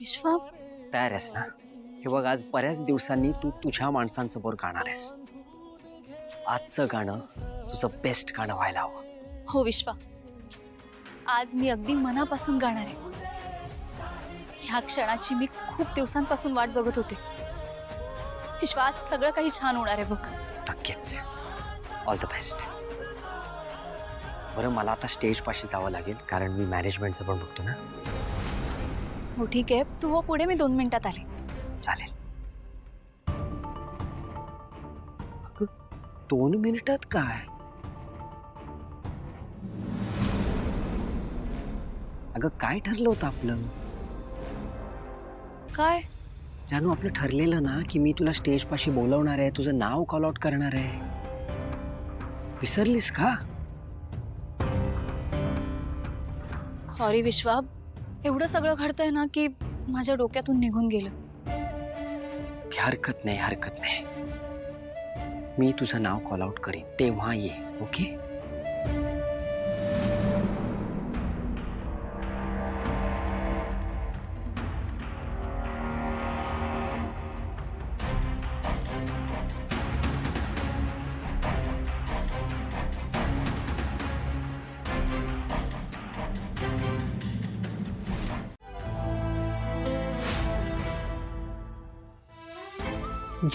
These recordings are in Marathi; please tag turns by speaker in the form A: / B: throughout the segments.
A: विश्वा,
B: तयार आहेस ना? हे बघ, आज बऱ्याच दिवसांनी तू तुझ्या माणसांसमोर गाणार आहेस. आजचं गाणं तुझं बेस्ट गाणं व्हायला हवं.
A: हो विश्वा, आज मी अगदी मनापासून गाणार आहे. ह्या क्षणाची मी खूप दिवसांपासून वाट बघत होते. विश्वा, आज सगळं काही छान होणार आहे बघ.
B: नक्कीच. All the best. बरं, मला आता स्टेज पाशी जावं लागेल कारण मी मॅनेजमेंटचं पण बघतो ना.
A: हो ठीक आहे, तू हो पुढे, मी 2 मिनिटात आले.
B: चालेल. 2 मिनिटात काय? अगं, काय ठरलं होतं आपलं?
A: काय?
B: जानू, आपलं ठरलेलं ना की मी तुला स्टेज पाशी बोलवणार आहे, तुझं नाव कॉल आउट करणार आहे. विसरलीस का?
A: सॉरी विश्वा, एवढं सगळं घडतंय ना की माझ्या डोक्यातून निघून गेलं.
B: हरकत नाही, हरकत नाही. मी तुझं नाव कॉल आउट करीन तेव्हा ये. ओके?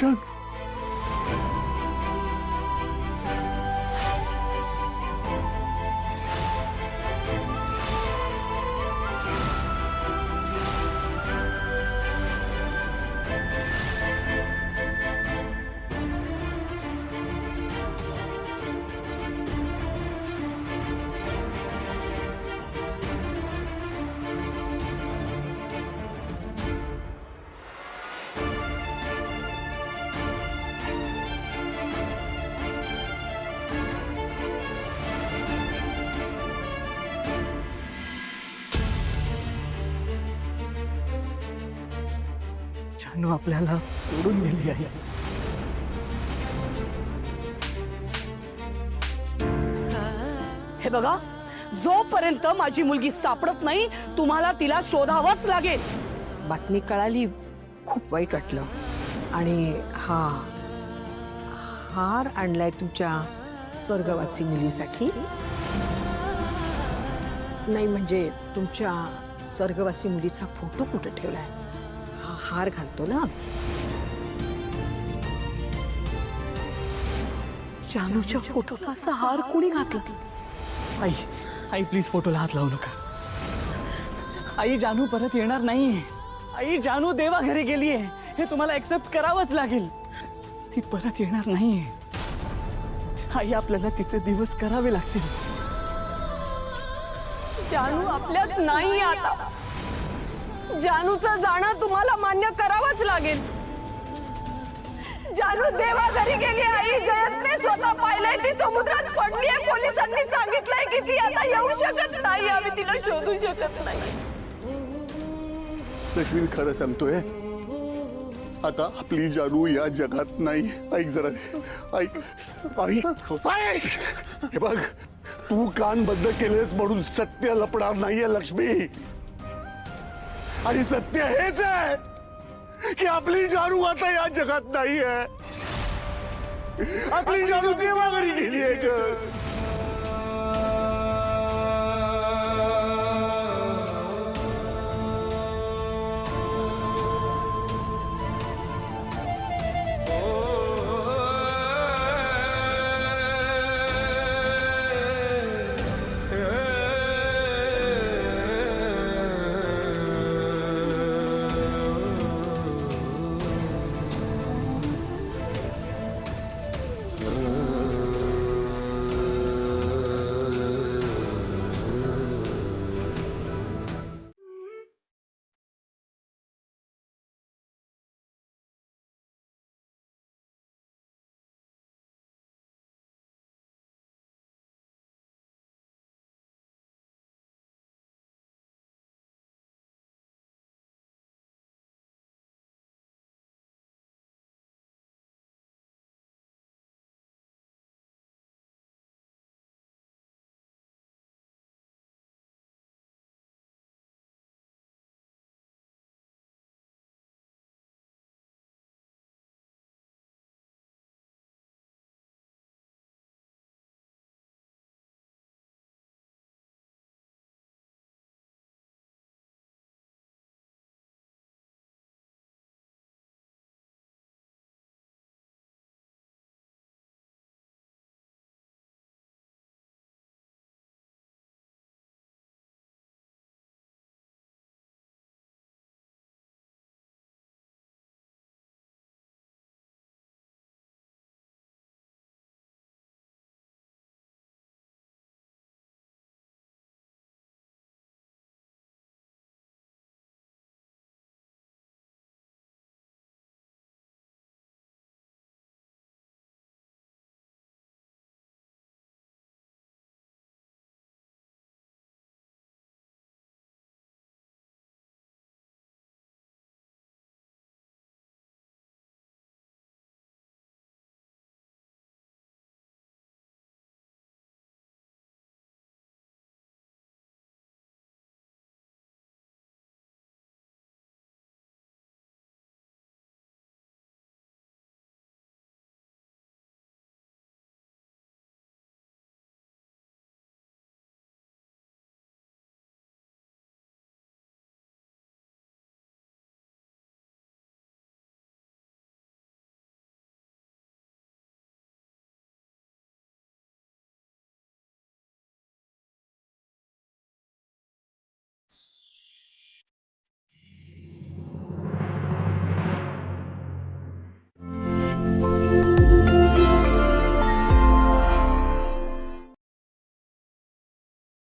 C: जान, जानू आपल्याला सोडून गेली आहे.
D: हे बघा, जोपर्यंत माझी मुलगी सापडत नाही तुम्हाला तिला शोधावंच लागेल.
E: बातमी कळाली, खूप वाईट वाटलं. आणि हा हार आणलाय तुमच्या स्वर्गवासी मुलीसाठी. नाही म्हणजे तुमच्या स्वर्गवासी मुलीचा फोटो कुठं ठेवलाय? हा हार घालतो ना.
D: जानूच्या फोटोला असा हार कुणी घातला?
C: आई, आई प्लीज फोटोला हात लावू नका. आई, जानू परत येणार नाही. आई, जानू देवा घरी गेलीये, हे तुम्हाला एक्सेप्ट करावंच लागेल. ती परत येणार नाहीये. आई, आपल्याला तिचे दिवस करावे लागतील.
D: जानू आपल्यात नाही आता. जानूचं जाणं तुम्हाला मान्य करावंच लागेल. जानू देवा घरी गेली. आई, जयंतने स्वतः पाहिलंय, ती समुद्रात पडलीये. पोलिसांनी सांगितलंय की ती आता येऊ शकत नाही. आम्ही तिला शोधू शकत नाही.
F: लक्ष्मी, खरं सांगतोय, आता आपली जानू या जगात नाही. ऐक जरा, ऐक. ऐक. हे बघ, तू कान बंद केलेस म्हणून सत्य लपणार नाहीये लक्ष्मी. आणि सत्य हेच आहे की आपली जानू आता या जगात नाहीये. आपली जानू देवा घरी गेली आहे.